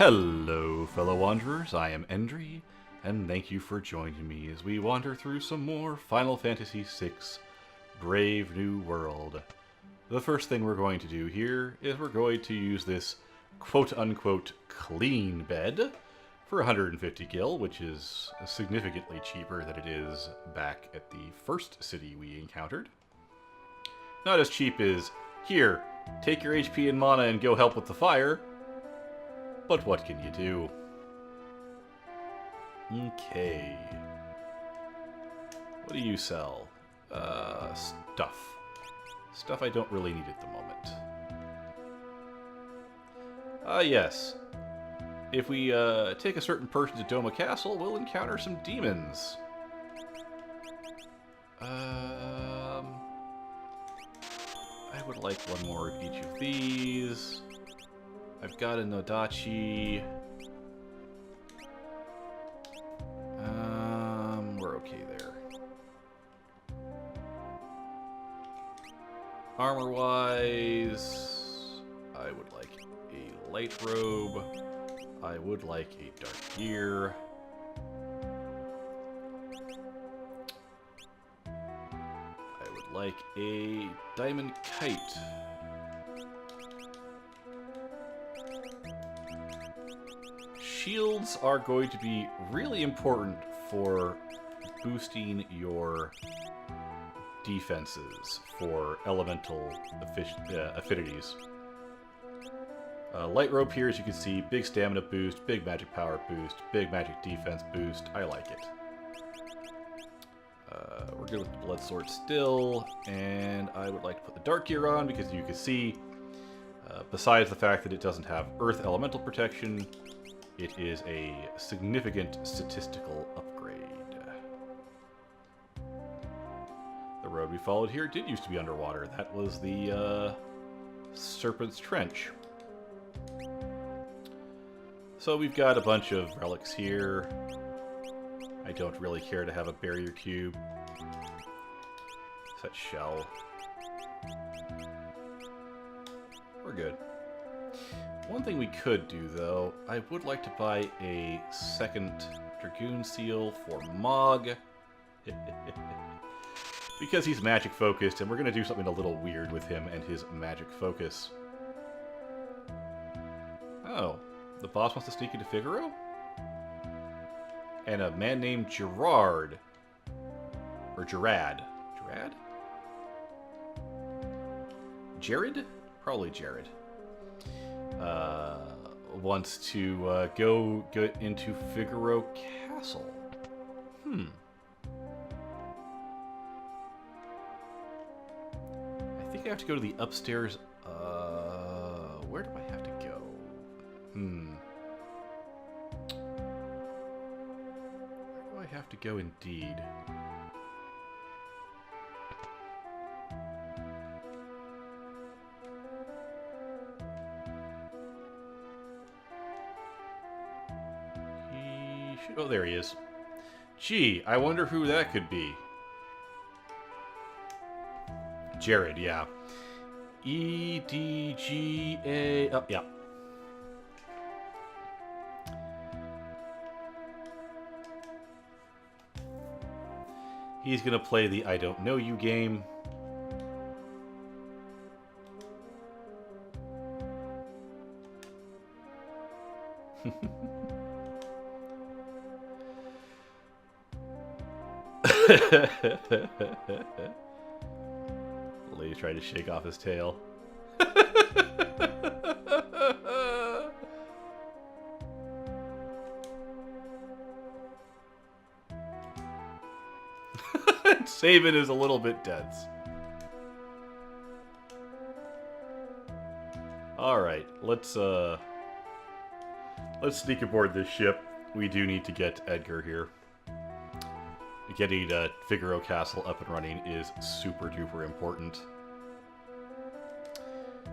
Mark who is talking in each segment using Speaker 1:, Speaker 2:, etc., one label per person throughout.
Speaker 1: Hello, fellow wanderers. I am Endri, and thank you for joining me as we wander through some more Final Fantasy VI Brave New World. The first thing we're going to do here is we're going to use this quote-unquote clean bed for 150 gil, which is significantly cheaper than it is back at the first city we encountered. Not as cheap as, here, take your HP and mana and go help with the fire. But what can you do? Okay. What do you sell? Stuff. Stuff I don't really need at the moment. Yes. If we take a certain person to Doma Castle, we'll encounter some demons. I would like one more of each of these. I've got a Nodachi. We're okay there. Armor-wise, I would like a light robe. I would like a dark gear. I would like a diamond kite. Shields are going to be really important for boosting your defenses for elemental affinities. Light rope here, as you can see, big stamina boost, big magic power boost, big magic defense boost. I like it. We're good with the blood sword still, and I would like to put the dark gear on because you can see, besides the fact that it doesn't have earth elemental protection, it is a significant statistical upgrade. The road we followed here did used to be underwater. That was the Serpent's Trench. So we've got a bunch of relics here. I don't really care to have a barrier cube. Set shell. We're good. One thing we could do, though, I would like to buy a second Dragoon Seal for Mog. Because he's magic focused, and we're going to do something a little weird with him and his magic focus. Oh, the boss wants to sneak into Figaro? And a man named Gerard. Or Gerad. Gerad? Gerad? Probably Gerad. Wants to go into Figaro Castle. I think I have to go to the upstairs. Where do I have to go? Where do I have to go indeed? Oh, there he is. Gee, I wonder who that could be. Gerad, yeah. E-D-G-A... Oh, yeah. He's gonna play the I don't know you game. Lady's trying to shake off his tail. Sabin is a little bit dense. Alright, let's sneak aboard this ship. We do need to get Edgar here. Getting Figaro Castle up and running is super duper important.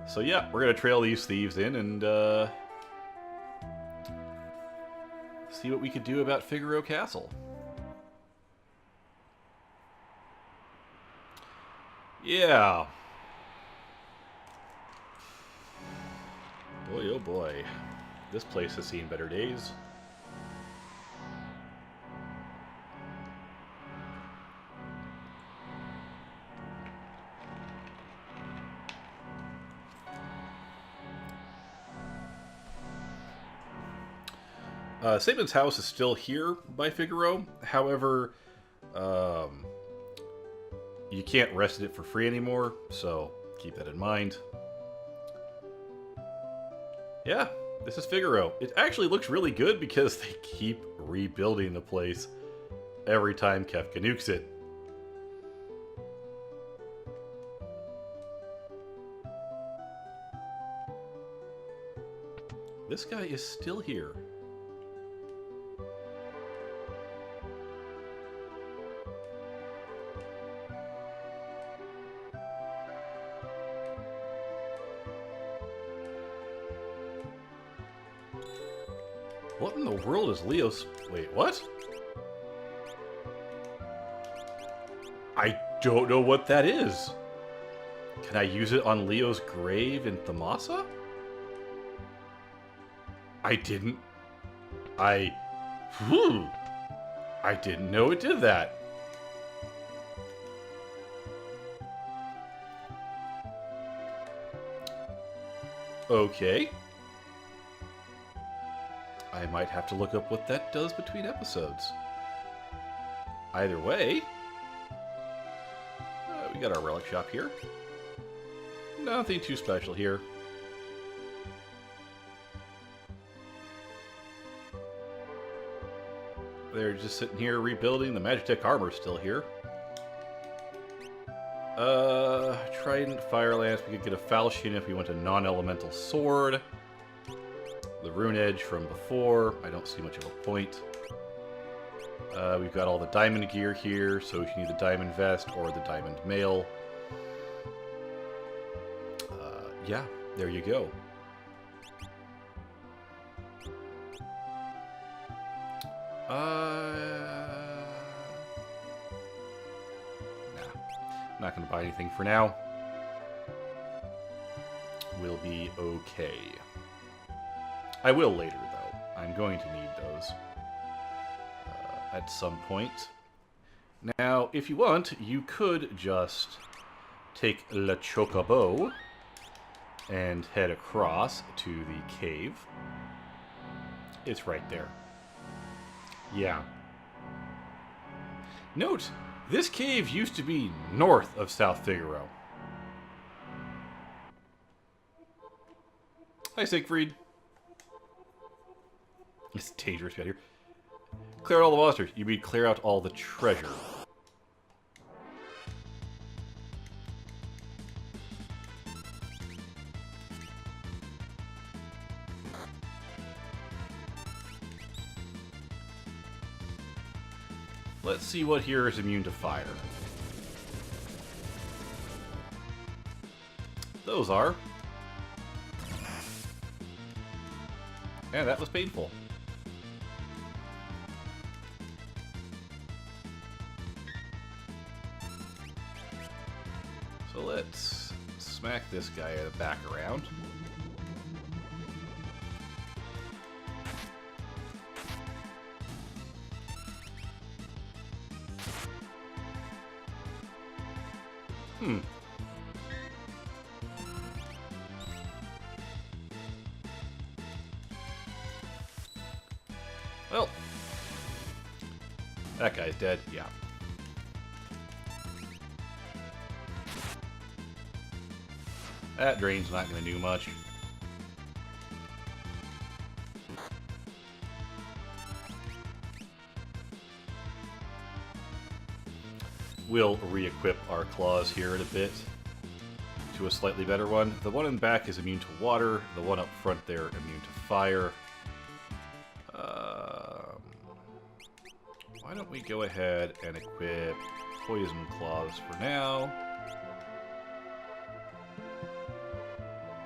Speaker 1: So yeah, we're gonna trail these thieves in and see what we could do about Figaro Castle. Yeah. Boy, oh boy. This place has seen better days. Saban's house is still here by Figaro. However, you can't rest at it for free anymore, so keep that in mind. Yeah, this is Figaro. It actually looks really good because they keep rebuilding the place every time Kefka nukes it. This guy is still here. What in the world is Leo's... Wait, what? I don't know what that is. Can I use it on Leo's grave in Thamasa? I didn't... I didn't know it did that. Okay. I might have to look up what that does between episodes. Either way, we got our relic shop here. Nothing too special here. They're just sitting here rebuilding. The Magitech armor's still here. Trident, Fire Lance. We could get a falchion if we went a non-elemental sword. The Rune Edge from before. I don't see much of a point. We've got all the diamond gear here, so we can either diamond vest or the diamond mail. Yeah, there you go. Nah, not gonna buy anything for now. We'll be okay. I will later, though. I'm going to need those at some point. Now, if you want, you could just take Le Chocobo and head across to the cave. It's right there. Yeah. Note, this cave used to be north of South Figaro. Hi, Siegfried. It's dangerous out here. Clear out all the monsters. You mean clear out all the treasure. Let's see what here is immune to fire. Those are. And that was painful. So let's smack this guy back around. Well, that guy's dead, yeah. That drain's not going to do much. We'll re-equip our claws here in a bit to a slightly better one. The one in the back is immune to water. The one up front there immune to fire. Why don't we go ahead and equip poison claws for now?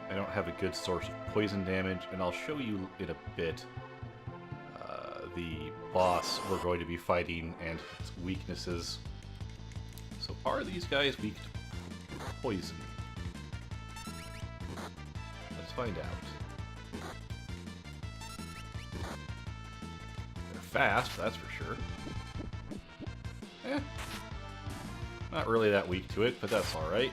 Speaker 1: I don't have a good source of poison damage, and I'll show you in a bit the boss we're going to be fighting and its weaknesses. So are these guys weak to poison? Let's find out. fast, that's for sure. Not really that weak to it, but that's alright.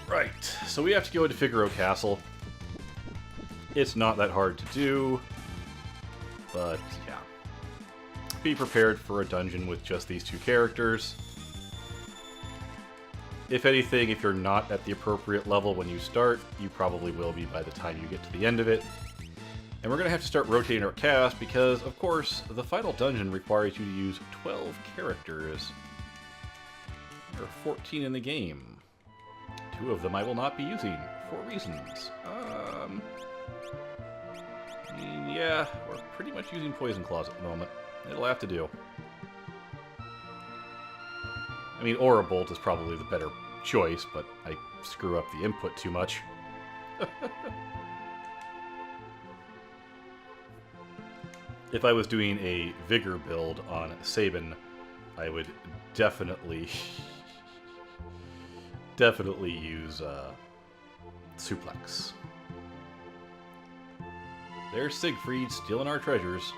Speaker 1: Right, so we have to go into Figaro Castle. It's not that hard to do, but yeah. Be prepared for a dungeon with just these two characters. If anything, if you're not at the appropriate level when you start, you probably will be by the time you get to the end of it. And we're going to have to start rotating our cast because, of course, the final dungeon requires you to use 12 characters. There are 14 in the game. 2 of them I will not be using, for reasons. Yeah, we're pretty much using Poison Claws at the moment. It'll have to do. I mean, Aura Bolt is probably the better choice, but I screw up the input too much. If I was doing a Vigor build on Sabin, I would definitely use Suplex. There's Siegfried stealing our treasures.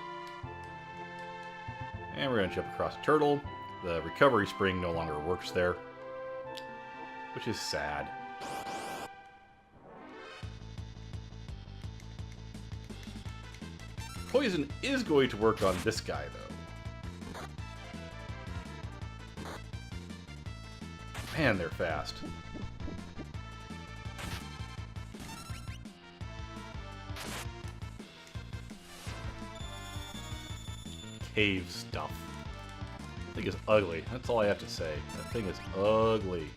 Speaker 1: And we're going to jump across a turtle. The recovery spring no longer works there, which is sad. Poison is going to work on this guy, though. Man, they're fast. Cave stuff. That thing is ugly. That's all I have to say. That thing is ugly.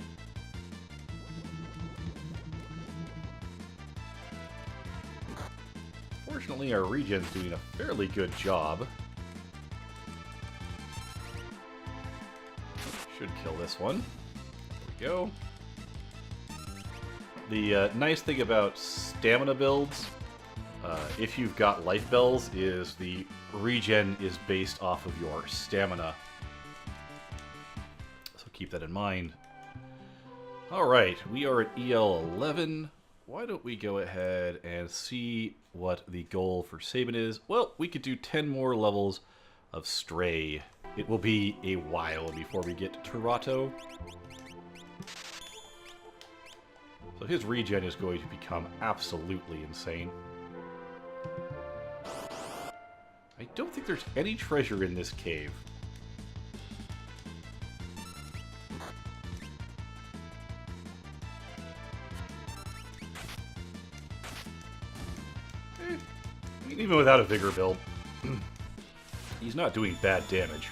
Speaker 1: Fortunately, our regen's doing a fairly good job. Should kill this one. There we go. The nice thing about stamina builds, if you've got life bells, is the regen is based off of your stamina. So keep that in mind. Alright, we are at EL 11. Why don't we go ahead and see what the goal for Sabin is? Well, we could do 10 more levels of Stray. It will be a while before we get to Turato. So his regen is going to become absolutely insane. I don't think there's any treasure in this cave. Even without a Vigor build, he's not doing bad damage.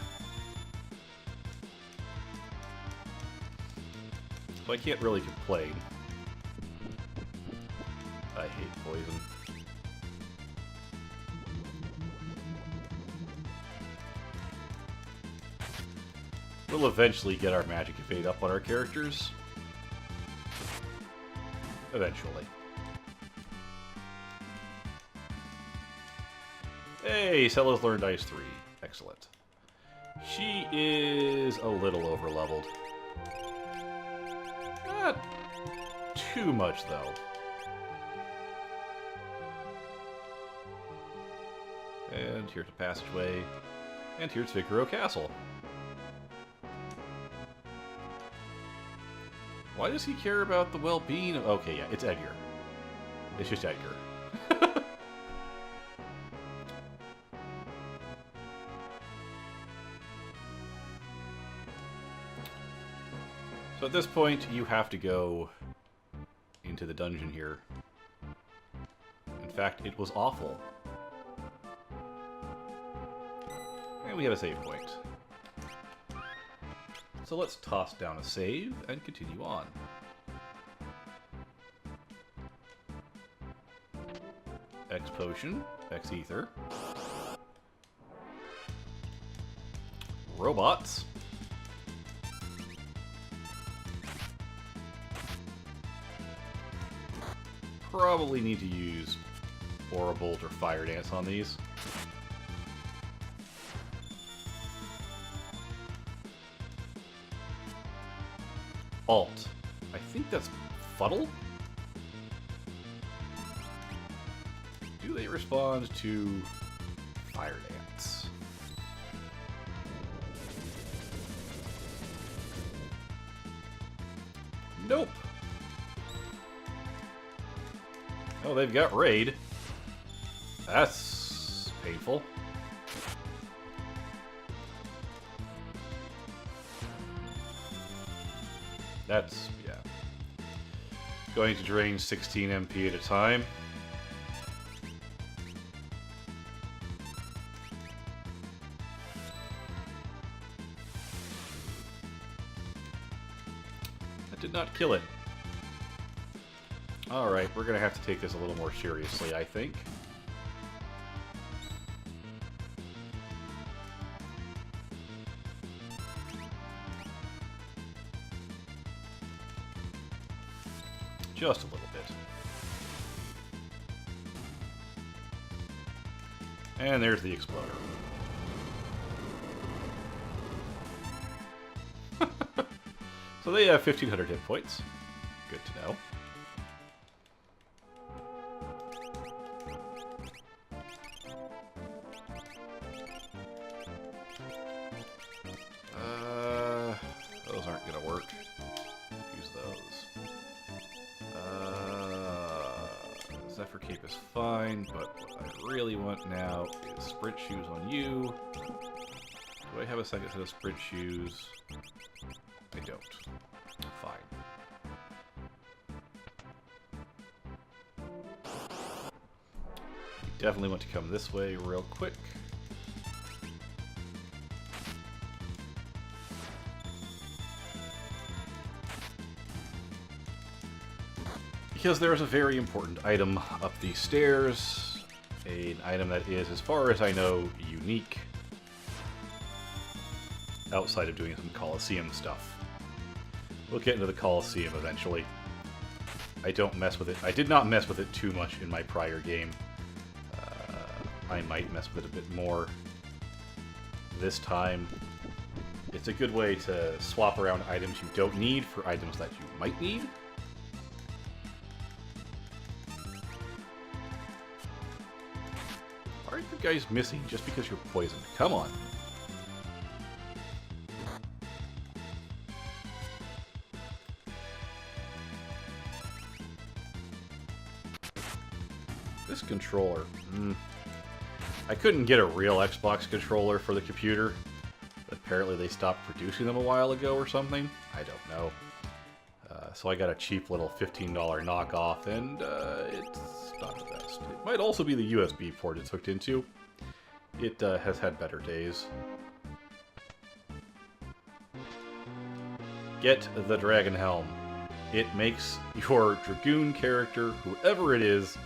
Speaker 1: So I can't really complain. I hate poison. We'll eventually get our magic evade up on our characters. Eventually. Hey, Cella's learned Ice 3. Excellent. She is a little over-leveled. Not too much, though. And here's a passageway. And here's Figaro Castle. Why does he care about the well-being of... Okay, yeah, it's Edgar. It's just Edgar. So at this point, you have to go into the dungeon here. In fact, it was awful. And we have a save point. So let's toss down a save and continue on. X potion, X ether. Robots. Probably need to use Aura Bolt or Fire Dance on these. alt. I think that's Fuddle? Do they respond to Fire Dance? Nope. Oh, they've got Raid. That's painful. That's, yeah. Going to drain 16 MP at a time. That did not kill it. Alright, we're gonna have to take this a little more seriously, I think. Just a little bit. And there's the exploder. So they have 1,500 hit points. Good to know. Those aren't gonna work. Use those. Zephyr Cape is fine, but what I really want now is sprint shoes on you. Do I have a second set of sprint shoes? I don't. Fine. You definitely want to come this way real quick. Because there is a very important item up these stairs. An item that is, as far as I know, unique. Outside of doing some Coliseum stuff. We'll get into the Coliseum eventually. I don't mess with it. I did not mess with it too much in my prior game. I might mess with it a bit more this time. It's a good way to swap around items you don't need for items that you might need. Why are you guys missing just because you're poisoned? Come on. This controller. I couldn't get a real Xbox controller for the computer. Apparently they stopped producing them a while ago or something. I don't know. So I got a cheap little $15 knockoff, and it's not the best. It might also be the USB port it's hooked into. It has had better days. Get the Dragon Helm. It makes your Dragoon character, whoever it is,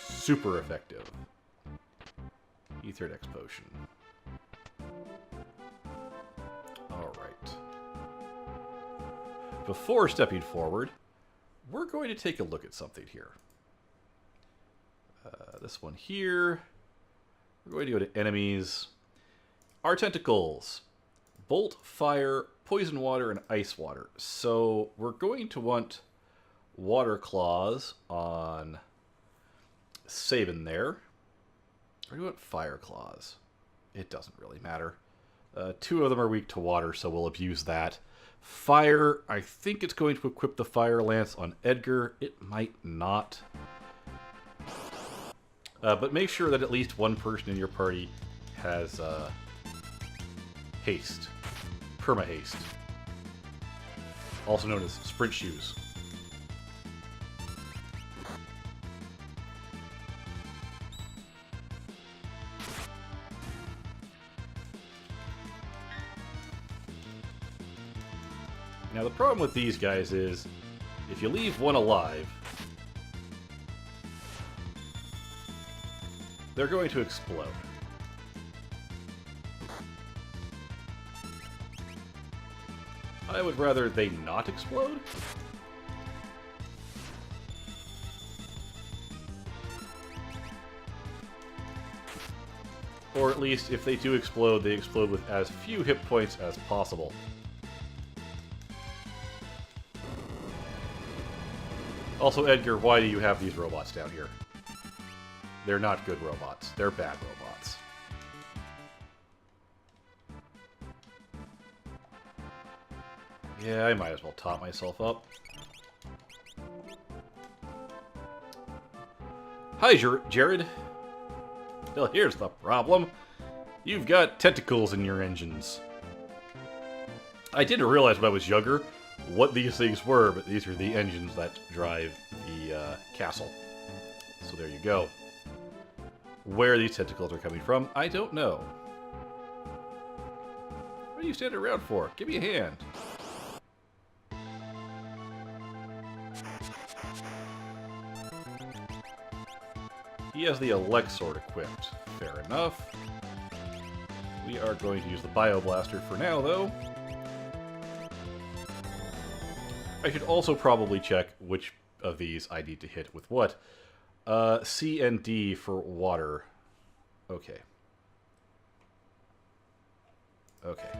Speaker 1: super effective. Aether Dex Potion. Alright. Before stepping forward, we're going to take a look at something here. This one here. We're going to go to enemies. Our tentacles. Bolt, fire, poison water, and ice water. So we're going to want water claws on Sabin there. Or do we want fire claws? It doesn't really matter. Two of them are weak to water, so we'll abuse that. Fire, I think it's going to equip the fire lance on Edgar. It might not. But make sure that at least one person in your party has haste. Perma-haste. Also known as sprint shoes. Now the problem with these guys is, if you leave one alive, they're going to explode. I would rather they not explode. Or at least, if they do explode, they explode with as few hit points as possible. Also, Edgar, why do you have these robots down here? They're not good robots. They're bad robots. Yeah, I might as well top myself up. Hi, Gerad. Well, here's the problem. You've got tentacles in your engines. I didn't realize when I was younger what these things were, but these are the engines that drive the castle. So there you go. Where these tentacles are coming from, I don't know. What are you standing around for? Give me a hand. He has the Elect Sword equipped. Fair enough. We are going to use the Bio Blaster for now, though. I should also probably check which of these I need to hit with what. C and D for water. Okay. Okay.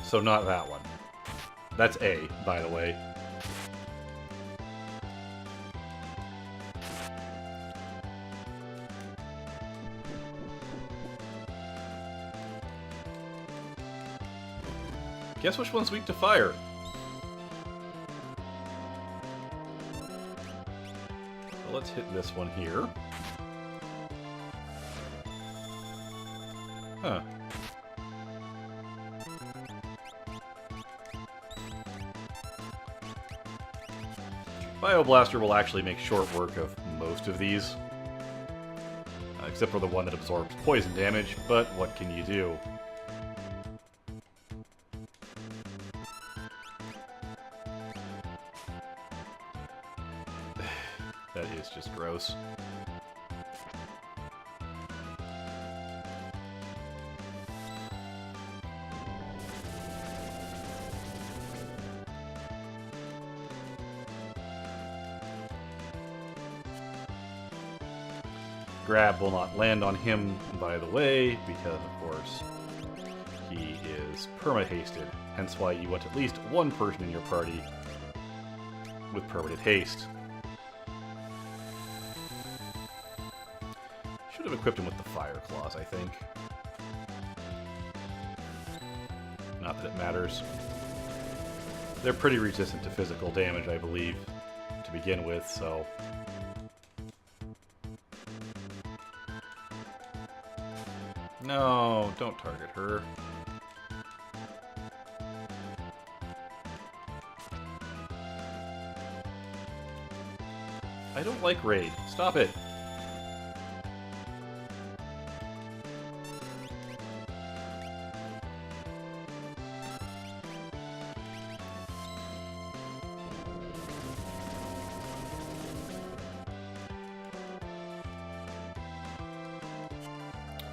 Speaker 1: So not that one. That's A, by the way. Guess which one's weak to fire? Well, let's hit this one here. Huh. Bioblaster will actually make short work of most of these. Except for the one that absorbs poison damage, but what can you do? That is just gross. Grab will not land on him, by the way, because, of course, he is perma-hasted. Hence why you want at least one person in your party with permanent haste. Should have equipped him with the Fire Claws, I think. Not that it matters. They're pretty resistant to physical damage, I believe, to begin with, so... No, don't target her. I don't like raid. Stop it.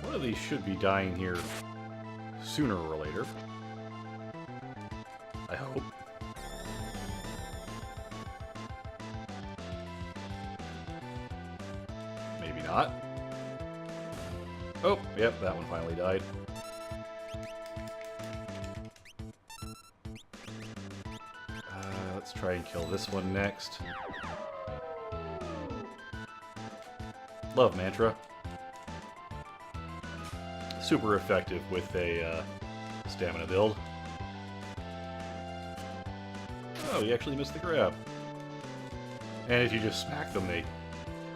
Speaker 1: One of these should be dying here sooner or later. I hope. Maybe not. Oh, yep, that one finally died. Let's try and kill this one next. Love Mantra. Super effective with a stamina build. Oh, you actually missed the grab. And if you just smack them, they...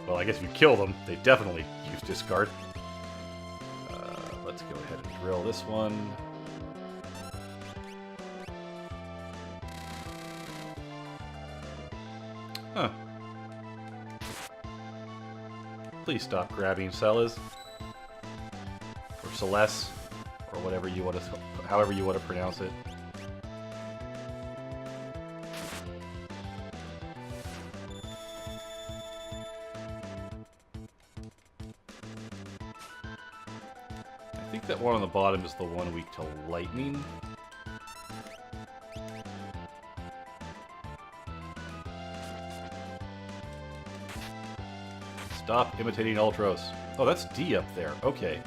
Speaker 1: Well, I guess if you kill them, they definitely use discard. Let's go ahead and drill this one. Huh. Please stop grabbing Celas. Or Celeste, or whatever you want to, however you want to pronounce it. I think that one on the bottom is the one weak to lightning. Stop imitating Ultros. Oh, that's D up there. Okay.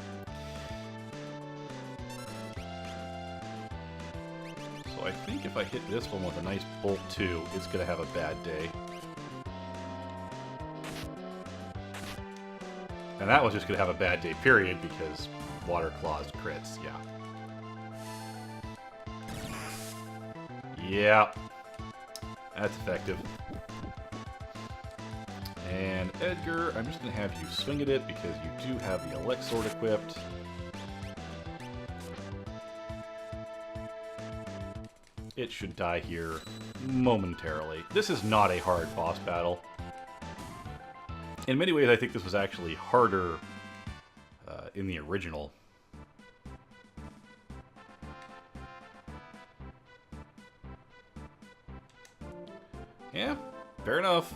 Speaker 1: So I think if I hit this one with a nice Bolt 2, it's going to have a bad day. And that one's just going to have a bad day, period, because Water Claws crits, yeah. Yeah. That's effective. And Edgar, I'm just going to have you swing at it because you do have the Elect Sword equipped. It should die here momentarily. This is not a hard boss battle. In many ways, I think this was actually harder in the original. Yeah, fair enough.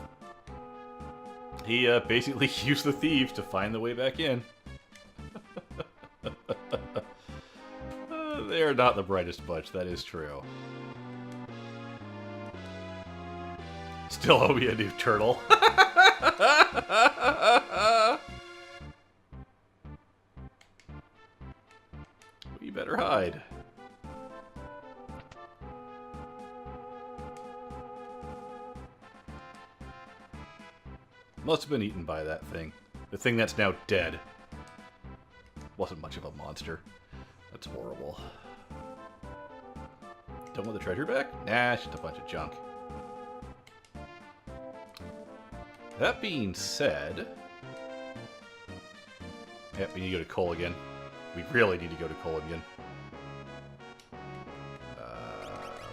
Speaker 1: He basically used the thieves to find the way back in. They are not the brightest bunch, that is true. Still owe me a new turtle. We better hide. Must have been eaten by that thing. The thing that's now dead. Wasn't much of a monster. That's horrible. Don't want the treasure back? Nah, it's just a bunch of junk. That being said... Yep, we need to go to Culligan. We really need to go to Culligan.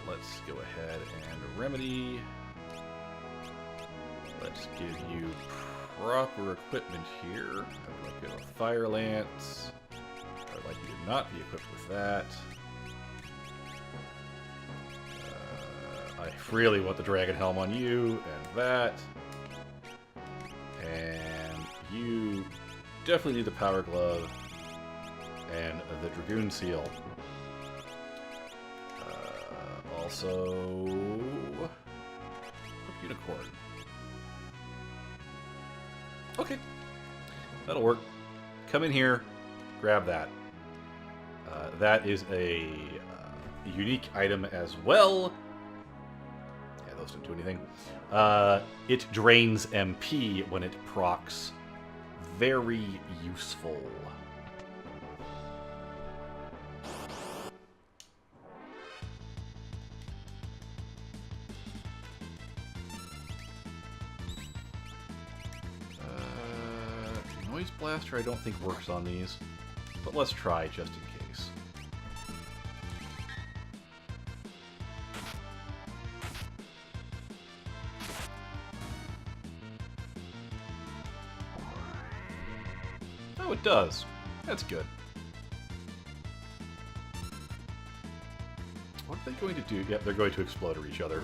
Speaker 1: Let's go ahead and remedy. Let's give you proper equipment here. I would like you to have a Fire Lance. I would like you to not be equipped with that. I really want the Dragon Helm on you, and that. And you definitely need the Power Glove and the Dragoon Seal. Also, Unicorn. Okay, that'll work. Come in here, grab that. That is a unique item as well. Yeah, those don't do anything. It drains MP when it procs. Very useful. Noise Blaster I don't think works on these, but let's try just in case. Oh, it does. That's good. What are they going to do? Yep, they're going to explode at each other.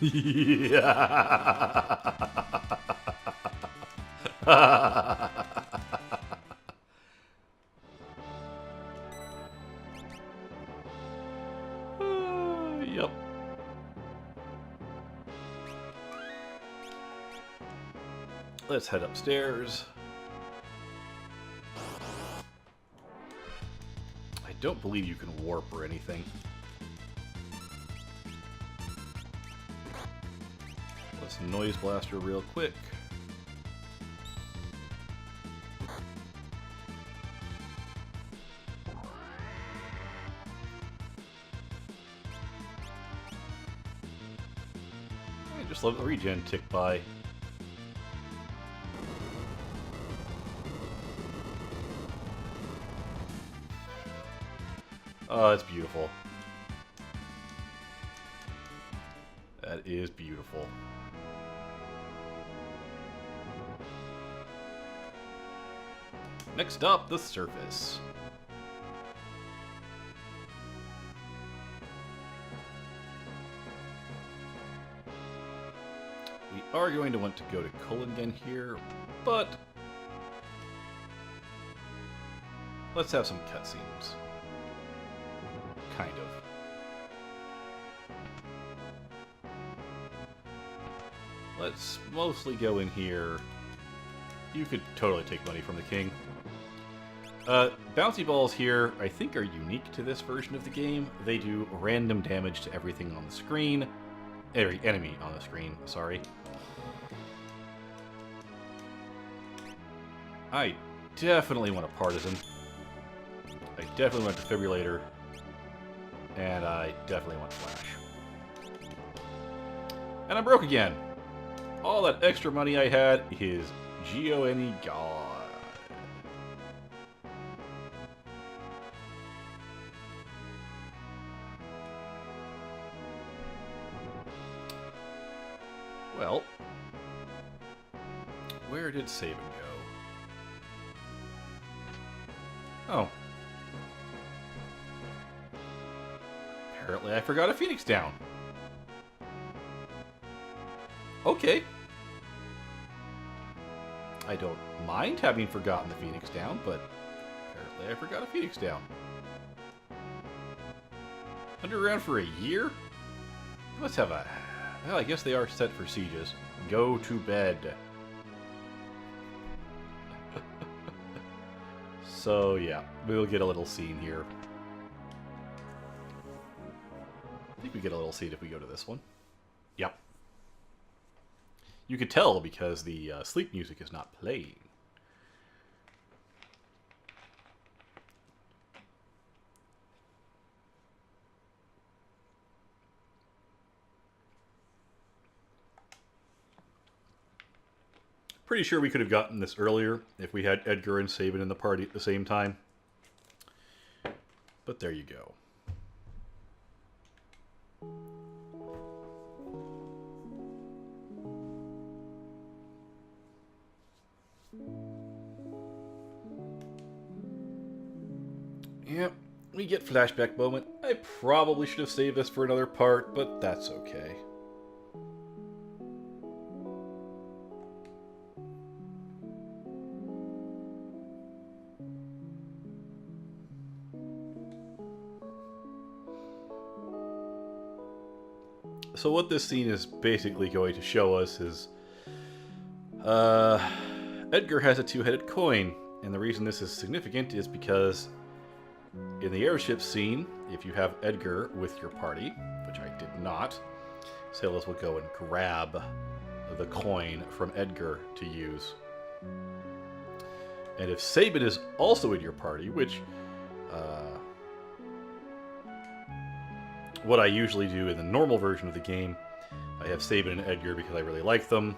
Speaker 1: Yeah. Yep. Let's head upstairs. I don't believe you can warp or anything. Let's Noise Blaster real quick. I just let the regen tick by. Oh, that's beautiful. That is beautiful. Next up, the surface. We are going to want to go to Culligan here, but let's have some cutscenes. Kind of. let's mostly go in here. You could totally take money from the king. Bouncy balls here, I think, are unique to this version of the game. They do random damage to everything on the screen. Every enemy on the screen, sorry. I definitely want a partisan. I definitely want a defibrillator. And I definitely want flash. And I'm broke again. All that extra money I had is G-O-N-E gone. Well, where did Sabin go? Oh. Apparently I forgot a Phoenix down. Okay. I don't mind having forgotten the Phoenix down, but apparently I forgot a Phoenix down. Underground for a year? Let's have a... Well, I guess they are set for sieges. Go to bed. So, yeah, we'll get a little scene here. I think we get a little scene if we go to this one. Yep. You could tell because the sleep music is not playing. Pretty sure we could have gotten this earlier if we had Edgar and Sabin in the party at the same time. But there you go. Yep, we get flashback moment. I probably should have saved this for another part, but that's okay. So what this scene is basically going to show us is Edgar has a two-headed coin, and the reason this is significant is because in the airship scene, if you have Edgar with your party, which I did not, sailors will go and grab the coin from Edgar to use. And if Sabin is also in your party, which what I usually do in the normal version of the game, I have Sabin and Edgar because I really like them.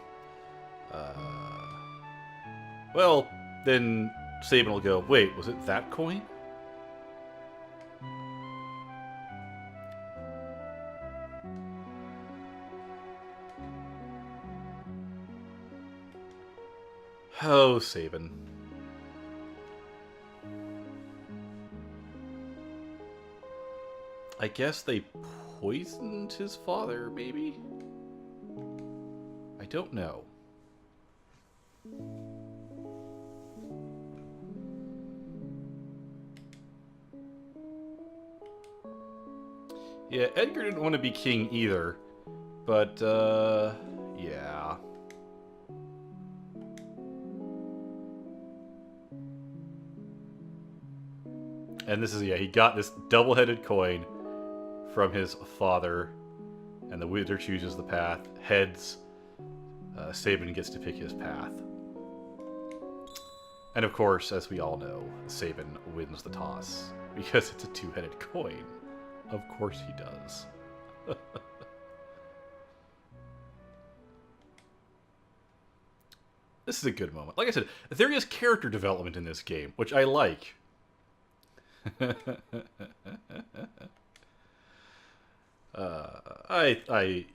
Speaker 1: Well, then Sabin will go, wait, was it that coin? Oh, Sabin. I guess they poisoned his father, maybe? I don't know. Yeah, Edgar didn't want to be king either, but, yeah. And this is, yeah, he got this double-headed coin from his father, and the wizard chooses the path. Heads, Sabin gets to pick his path. And of course, as we all know, Sabin wins the toss, because it's a two-headed coin. Of course he does. This is a good moment. Like I said, there is character development in this game, which I like.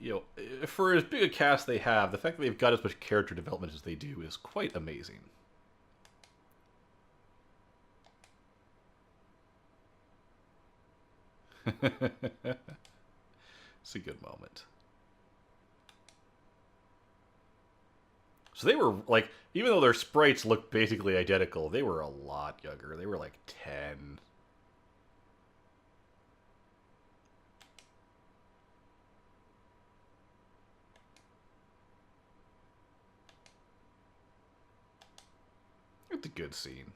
Speaker 1: You know, for as big a cast they have, the fact that they've got as much character development as they do is quite amazing. It's a good moment. So they were, like, even though their sprites look basically identical, they were a lot younger. They were like 10. Quite the good scene.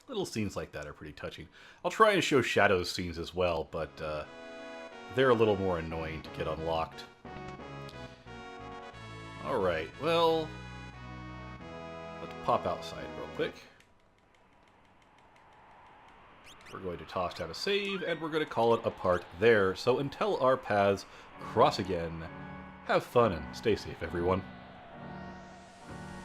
Speaker 1: Little scenes like that are pretty touching. I'll try and show Shadow's scenes as well, but they're a little more annoying to get unlocked. Alright, well, let's pop outside real quick. We're going to toss down a save, and we're going to call it a part there. So until our paths cross again, have fun and stay safe, everyone.